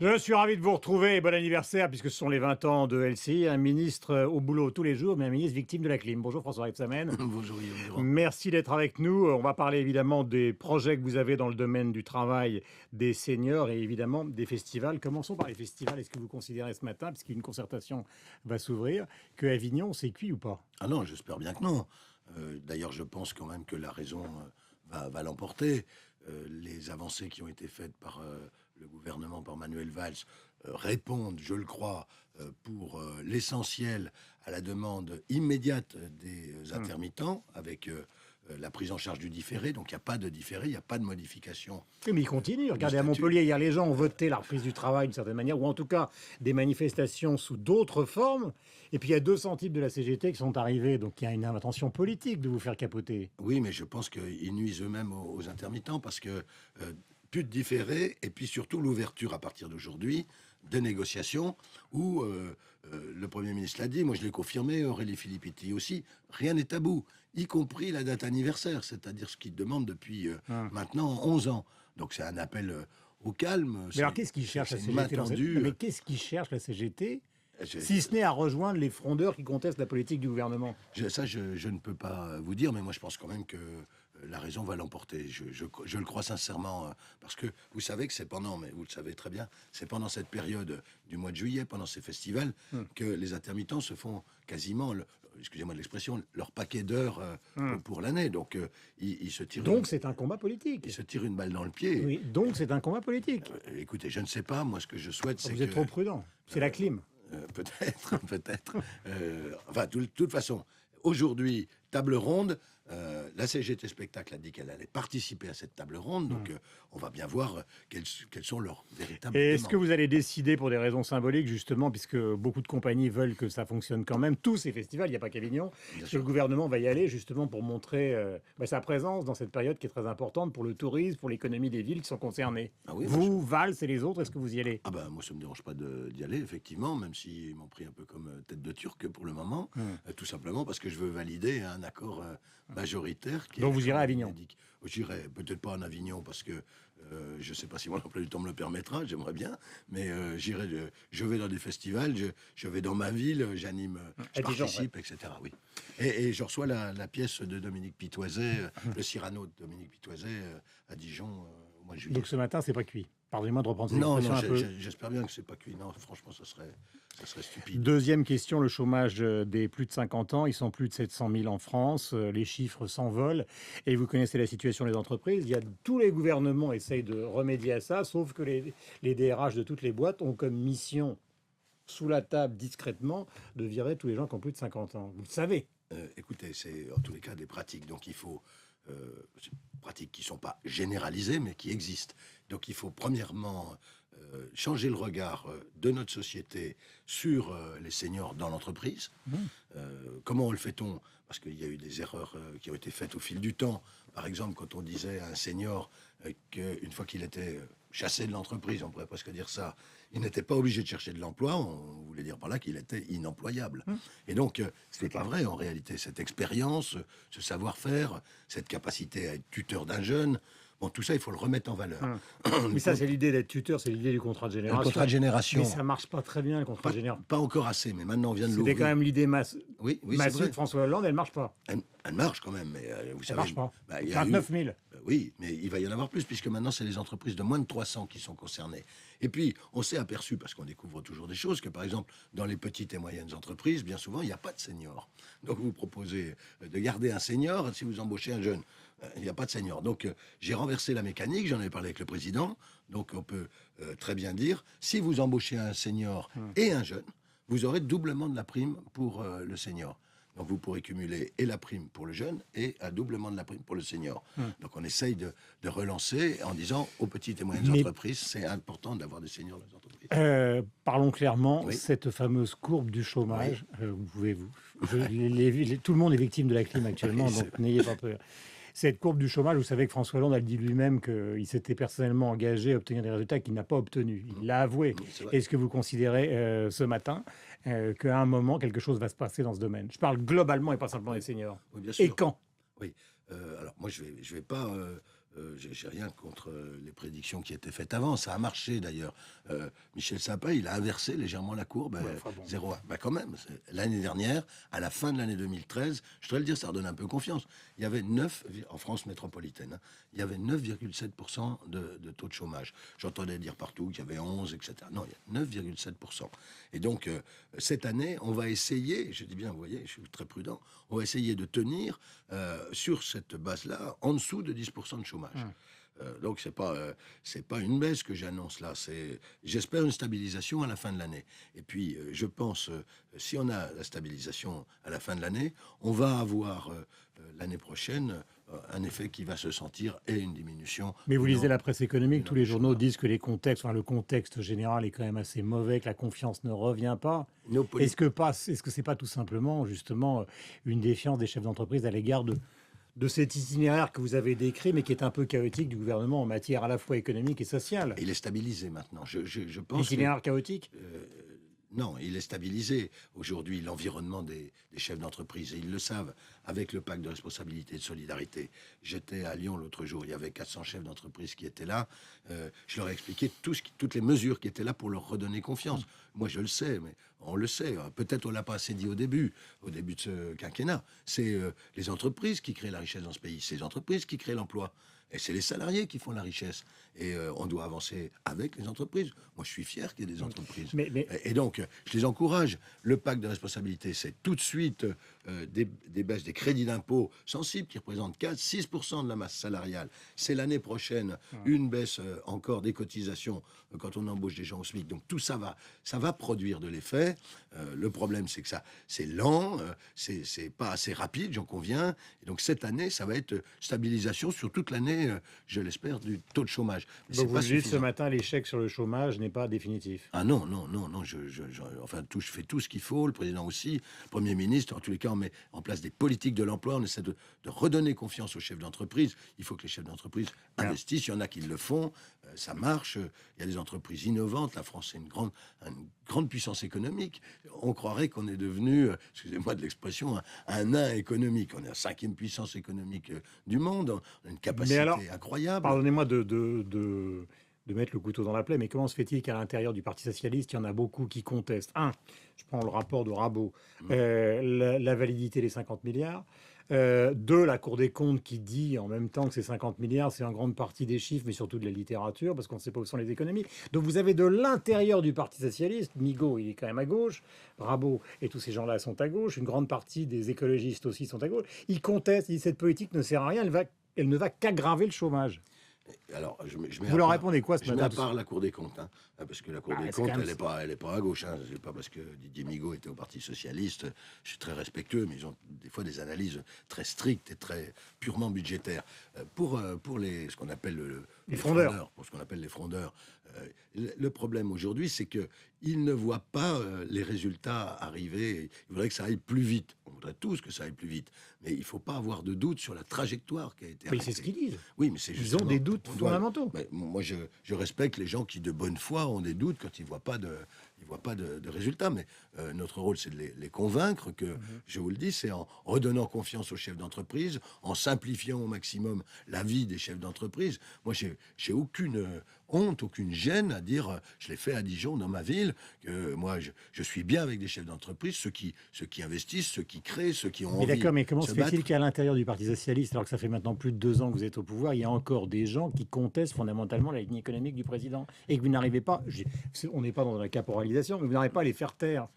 Je suis ravi de vous retrouver et bon anniversaire puisque ce sont les 20 ans de LCI, un ministre au boulot tous les jours, mais un ministre victime de la clim. Bonjour François Rebsamen. Bonjour Guillaume Durand. Merci d'être avec nous. On va parler évidemment des projets que vous avez dans le domaine du travail des seniors et évidemment des festivals. Commençons par les festivals. Est-ce que vous considérez ce matin, puisqu'une concertation va s'ouvrir, que Avignon c'est cuit ou pas? Ah non, j'espère bien que non. D'ailleurs, je pense quand même que la raison va l'emporter. Les avancées qui ont été faites par le gouvernement, par Manuel Valls, répondent, je le crois, pour l'essentiel à la demande immédiate des intermittents, avec la prise en charge du différé. Donc il n'y a pas de différé, il n'y a pas de modification. Oui, mais il continue. Regardez, à statut. Montpellier, hier, les gens ont voté la reprise du travail d'une certaine manière, ou en tout cas des manifestations sous d'autres formes. Et puis il y a 200 types de la CGT qui sont arrivés, donc il y a une intention politique de vous faire capoter. Oui, mais je pense qu'ils nuisent eux-mêmes aux intermittents parce que plus de différé et puis surtout l'ouverture à partir d'aujourd'hui de négociations où le Premier ministre l'a dit, moi je l'ai confirmé, Aurélie Filippetti aussi, rien n'est tabou, y compris la date anniversaire, c'est-à-dire ce qu'ils demandent depuis maintenant 11 ans. Donc c'est un appel au calme. Mais alors qu'est-ce qu'ils cherchent la c'est une main CGT dans cette... tendue. Mais qu'est-ce qu'ils cherchent la CGT Je- si ce n'est à rejoindre les frondeurs qui contestent la politique du gouvernement? je ne peux pas vous dire, mais moi je pense quand même que la raison va l'emporter. Je le crois sincèrement, parce que vous savez que c'est pendant, mais vous le savez très bien, c'est pendant cette période du mois de juillet, pendant ces festivals, que les intermittents se font quasiment, excusez-moi de l'expression, leur paquet d'heures pour l'année. Donc ils se tirent, Donc c'est un combat politique. ils se tirent une balle dans le pied. Oui, donc c'est un combat politique. Écoutez, je ne sais pas, moi ce que je souhaite, c'est Vous que... êtes trop prudent. C'est la clim. Peut-être, peut-être. Enfin, de toute façon, aujourd'hui, table ronde. La CGT Spectacle a dit qu'elle allait participer à cette table ronde, donc on va bien voir quelles sont leurs véritables Et est-ce demandes. que vous allez décider pour des raisons symboliques, justement, puisque beaucoup de compagnies veulent que ça fonctionne quand même, tous ces festivals, il n'y a pas qu'Avignon, que le gouvernement va y aller justement pour montrer sa présence dans cette période qui est très importante pour le tourisme, pour l'économie des villes qui sont concernées. Ah oui, Vous, Valls et les autres, est-ce que vous y allez? Ah ben, moi, ça me dérange pas d'y aller, effectivement, même s'ils m'ont pris un peu comme tête de turc pour le moment, tout simplement parce que je veux valider un accord majoritaire. Donc vous irez à Avignon? J'irai peut-être pas en Avignon parce que je sais pas si mon emploi du temps me le permettra, j'aimerais bien, mais je vais dans des festivals, je vais dans ma ville, j'anime, je À Dijon, participe, etc. Oui. Et je reçois la pièce de Dominique Pitoiset, le Cyrano de Dominique Pitoiset à Dijon au mois de juillet. Donc ce matin, c'est pas cuit. Pardonnez-moi de reprendre cette Non, expression non, un peu. j'espère bien que c'est pas cuit. Non, franchement, ça serait stupide. Deuxième question, le chômage des plus de 50 ans. Ils sont plus de 700 000 en France. Les chiffres s'envolent. Et vous connaissez la situation des entreprises. Tous les gouvernements essayent de remédier à ça, sauf que les DRH de toutes les boîtes ont comme mission, sous la table, discrètement, de virer tous les gens qui ont plus de 50 ans. Vous le savez. Écoutez, c'est en tous les cas des pratiques. Donc il faut c'est pratiques qui ne sont pas généralisées, mais qui existent. Donc il faut premièrement changer le regard de notre société sur les seniors dans l'entreprise. Comment le fait-on? Parce qu'il y a eu des erreurs qui ont été faites au fil du temps. Par exemple, quand on disait à un senior qu'une fois qu'il était chassé de l'entreprise, on pourrait presque dire ça, il n'était pas obligé de chercher de l'emploi, on voulait dire par là qu'il était inemployable. Et donc, ce n'est pas vrai en réalité. Cette expérience, ce savoir-faire, cette capacité à être tuteur d'un jeune, bon, tout ça, il faut le remettre en valeur. Mais ça, c'est l'idée d'être tuteur, c'est l'idée du contrat de génération. Le contrat de génération, Mais ça marche pas très bien, le contrat de génération. pas encore assez, mais maintenant on vient de C'était l'ouvrir. quand même l'idée Oui, c'est massive vrai. de François Hollande, elle marche pas. Elle marche quand même, mais vous Ça savez... marche pas. bah, il y a 29 000. oui, mais il va y en avoir plus, puisque maintenant, c'est les entreprises de moins de 300 qui sont concernées. Et puis, on s'est aperçu, parce qu'on découvre toujours des choses, que par exemple, dans les petites et moyennes entreprises, bien souvent, il n'y a pas de senior. Donc, vous proposez de garder un senior si vous embauchez un jeune. Il n'y a pas de senior. Donc, j'ai renversé la mécanique, j'en ai parlé avec le président. Donc, on peut très bien dire, si vous embauchez un senior et un jeune, vous aurez doublement de la prime pour le senior. Donc vous pourrez cumuler et la prime pour le jeune et un doublement de la prime pour le senior. Donc on essaye de relancer en disant aux petites et moyennes entreprises, c'est important d'avoir des seniors dans les entreprises. Parlons clairement, Oui. cette fameuse courbe du chômage, tout le monde est victime de la clim actuellement, Oui, donc n'ayez pas peur. Cette courbe du chômage, vous savez que François Hollande a dit lui-même qu'il s'était personnellement engagé à obtenir des résultats qu'il n'a pas obtenus. Il l'a avoué. C'est vrai. Est-ce que vous considérez ce matin qu'à un moment, quelque chose va se passer dans ce domaine? Je parle globalement et pas simplement des seniors. Oui, bien sûr. Et quand? Oui. Alors moi, je vais pas j'ai rien contre les prédictions qui étaient faites avant. Ça a marché d'ailleurs. Michel Sapin, il a inversé légèrement la courbe. Ouais, enfin bon. 0,1. Bah quand même, l'année dernière, à la fin de l'année 2013, je dois le dire, ça redonne un peu confiance. Il y avait 9, en France métropolitaine, hein, il y avait 9,7% de taux de chômage. J'entendais dire partout qu'il y avait 11, etc. Non, il y a 9,7%. Et donc, cette année, on va essayer, je dis bien, vous voyez, je suis très prudent, on va essayer de tenir sur cette base-là en dessous de 10% de chômage. Donc c'est pas une baisse que j'annonce là, c'est j'espère une stabilisation à la fin de l'année. Et puis je pense si on a la stabilisation à la fin de l'année, on va avoir l'année prochaine un effet qui va se sentir et une diminution. Mais vous lisez Non, la presse économique, tous les journaux chômage. disent que le contexte général est quand même assez mauvais, que la confiance ne revient pas. Nos Est-ce politiques. que c'est pas tout simplement, justement, une défiance des chefs d'entreprise à l'égard de cet itinéraire que vous avez décrit, mais qui est un peu chaotique du gouvernement en matière à la fois économique et sociale? Il est stabilisé maintenant. Je pense que L'itinéraire chaotique? euh, non, il est stabilisé aujourd'hui l'environnement des chefs d'entreprise et ils le savent avec le pacte de responsabilité et de solidarité. J'étais à Lyon l'autre jour, il y avait 400 chefs d'entreprise qui étaient là. Je leur ai expliqué toutes les mesures qui étaient là pour leur redonner confiance. Moi, je le sais, mais on le sait. Peut-être on l'a pas assez dit au début de ce quinquennat. C'est les entreprises qui créent la richesse dans ce pays, c'est les entreprises qui créent l'emploi. Et c'est les salariés qui font la richesse. Et on doit avancer avec les entreprises. Moi, je suis fier qu'il y ait des entreprises. Mais Et donc, je les encourage. Le pacte de responsabilité, c'est tout de suite des baisses des crédits d'impôt sensibles qui représentent 4-6% de la masse salariale. C'est l'année prochaine une baisse encore des cotisations quand on embauche des gens au SMIC. Donc tout ça va produire de l'effet. Le problème, c'est que c'est lent, c'est pas assez rapide, j'en conviens. Et donc cette année, ça va être stabilisation sur toute l'année, je l'espère, du taux de chômage. Mais donc c'est vous pas le dites ce suffisant. matin, l'échec sur le chômage n'est pas définitif. Ah non, non, non, non, enfin, je fais tout ce qu'il faut, le président aussi, le Premier ministre, en tous les cas, on met en place des politiques de l'emploi, on essaie de redonner confiance aux chefs d'entreprise. Il faut que les chefs d'entreprise Bien. investissent, il y en a qui le font, ça marche, il y a des entreprises innovantes, la France est une grande puissance économique. On croirait qu'on est devenu, excusez-moi de l'expression, un nain économique. On est la cinquième puissance économique du monde, on a une Mais alors, capacité incroyable. pardonnez-moi de mettre le couteau dans la plaie, mais comment se fait-il qu'à l'intérieur du Parti socialiste, il y en a beaucoup qui contestent? Un, je prends le rapport de Rabault, la validité des 50 milliards. Deux, la Cour des comptes qui dit en même temps que ces 50 milliards, c'est en grande partie des chiffres, mais surtout de la littérature, parce qu'on ne sait pas où sont les économies. Donc vous avez de l'intérieur du Parti socialiste, Migaud, il est quand même à gauche, Rabault et tous ces gens-là sont à gauche, une grande partie des écologistes aussi sont à gauche. Ils contestent, ils disent cette politique ne sert à rien, elle ne va qu'aggraver le chômage. Alors, je mets Vous à leur part, répondez quoi ce je mets à matin? part la Cour des comptes, hein, parce que la Cour Ah, des c'est quand comptes, même... elle est pas à gauche. Hein, c'est pas parce que Didier Migaud était au Parti socialiste. Je suis très respectueux, mais ils ont des fois des analyses très strictes et très purement budgétaires. Pour ce qu'on appelle Les frondeurs. pour ce qu'on appelle les frondeurs, le problème aujourd'hui, c'est que ils ne voient pas les résultats arriver. Il faudrait que ça aille plus vite. On voudrait tous que ça aille plus vite, mais il faut pas avoir de doute sur la trajectoire qui a été Oui, arrêtée. c'est ce qu'ils disent. Oui, mais c'est Ils ont justement. des doutes On doit- fondamentaux. moi, je respecte les gens qui, de bonne foi, ont des doutes quand ils voient pas de résultats. Mais notre rôle, c'est de les convaincre que, je vous le dis, c'est en redonnant confiance aux chefs d'entreprise, en simplifiant au maximum la vie des chefs d'entreprise. Moi, j'ai aucune honte, aucune gêne à dire, je l'ai fait à Dijon, dans ma ville, que moi, je suis bien avec des chefs d'entreprise, ceux qui investissent, ceux qui créent, ceux qui ont Mais envie d'accord, mais comment de se se fait-il battre. qu'à l'intérieur du Parti socialiste, alors que ça fait maintenant plus de 2 ans que vous êtes au pouvoir, il y a encore des gens qui contestent fondamentalement la ligne économique du président et que vous n'arrivez pas, on n'est pas dans la caporalisation, mais vous n'arrivez pas à les faire taire.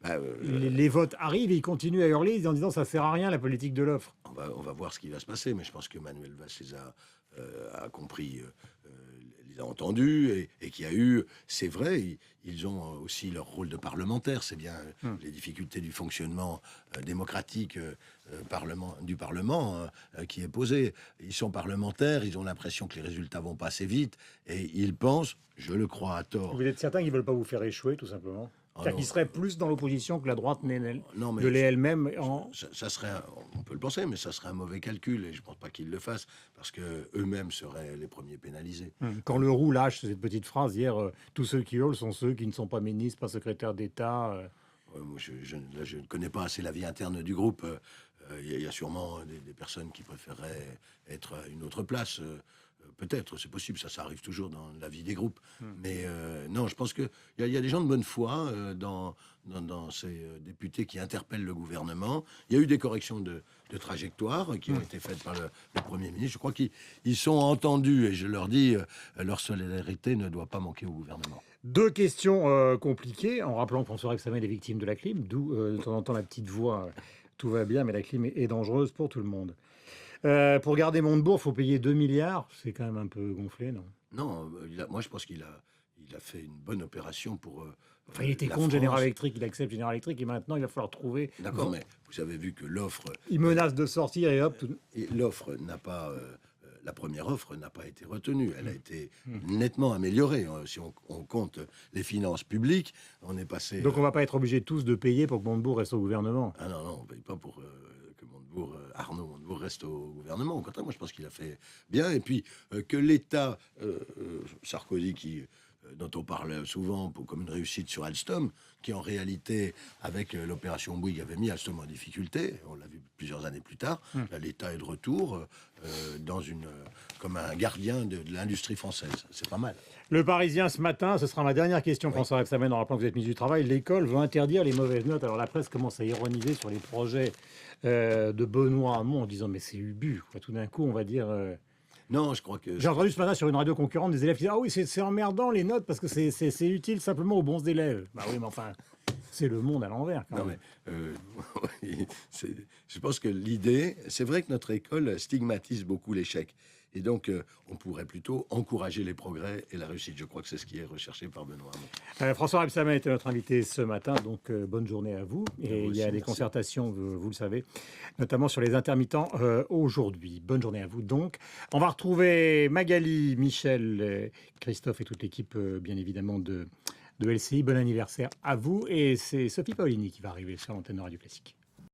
Bah, Les votes arrivent et ils continuent à hurler en disant ça sert à rien la politique de l'offre. on va voir ce qui va se passer, mais je pense que Manuel Valls a compris, les a entendus et qu'il y a eu, c'est vrai, ils ont aussi leur rôle de parlementaire, c'est bien les difficultés du fonctionnement démocratique du Parlement qui est posé. Ils sont parlementaires, ils ont l'impression que les résultats vont pas assez vite et ils pensent, je le crois à tort. Vous êtes certain qu'ils ne veulent pas vous faire échouer, tout simplement? Ah C'est-à-dire non, qu'ils seraient plus dans l'opposition que la droite non, mais ne l'est elle-même en... ça serait, on peut le penser, mais ça serait un mauvais calcul et je pense pas qu'ils le fassent parce que eux-mêmes seraient les premiers pénalisés. Quand le roux lâche cette petite phrase hier, tous ceux qui hurlent sont ceux qui ne sont pas ministres, pas secrétaires d'État. Moi, là, je ne connais pas assez la vie interne du groupe. Il y a sûrement des personnes qui préféreraient être à une autre place. Peut-être, c'est possible, ça arrive toujours dans la vie des groupes. Mais non, je pense qu'il y a des gens de bonne foi dans ces députés qui interpellent le gouvernement. Il y a eu des corrections de trajectoire qui ont été faites par le Premier ministre. Je crois qu'ils sont entendus et je leur dis, leur solidarité ne doit pas manquer au gouvernement. Deux questions compliquées, en rappelant que François Rebsamen est victime de la clim, d'où de temps en temps la petite voix, tout va bien, mais la clim est dangereuse pour tout le monde. Pour garder Montebourg, il faut payer 2 milliards. C'est quand même un peu gonflé, non? Non, moi je pense qu'il a fait une bonne opération pour Enfin, il était la contre General France. Electric, il accepte General Electric et maintenant il va falloir trouver. D'accord, mais vous avez vu que Il menace de sortir et hop. l'offre n'a pas, la première offre n'a pas été retenue. Elle a été nettement améliorée. Si on compte les finances publiques, on est passé. Donc on va pas être obligé tous de payer pour que Montebourg reste au gouvernement. Ah non, non, on ne paye pas pour que Arnaud Montebourg reste au gouvernement. Au contraire, moi je pense qu'il a fait bien. Et puis que l'État, Sarkozy, dont on parle souvent comme une réussite sur Alstom, qui en réalité, avec l'opération Bouygues, avait mis Alstom en difficulté. On l'a vu plusieurs années plus tard. Là, l'État est de retour comme un gardien de l'industrie française. C'est pas mal. Le Parisien ce matin, ce sera ma dernière question, François Rebsamen, en rappelant que vous êtes ministre du Travail. L'école veut interdire les mauvaises notes. Alors la presse commence à ironiser sur les projets de Benoît Hamon en disant mais c'est Ubu. Quoi. Tout d'un coup, on va dire. Non, je crois que... J'ai entendu ce matin sur une radio concurrente des élèves qui disaient ah oui c'est emmerdant les notes parce que c'est utile simplement aux bons élèves. Bah oui mais enfin c'est le monde à l'envers. Non, mais je pense que l'idée, c'est vrai que notre école stigmatise beaucoup l'échec. Et donc, on pourrait plutôt encourager les progrès et la réussite. Je crois que c'est ce qui est recherché par Benoît Hamon. François Rebsamen était notre invité ce matin, donc bonne journée à vous. Et il y a des merci. concertations, vous le savez, notamment sur les intermittents aujourd'hui. Bonne journée à vous donc. On va retrouver Magali, Michel, Christophe et toute l'équipe, bien évidemment, de LCI. Bon anniversaire à vous. Et c'est Sophie Paolini qui va arriver sur l'antenne de Radio Classique.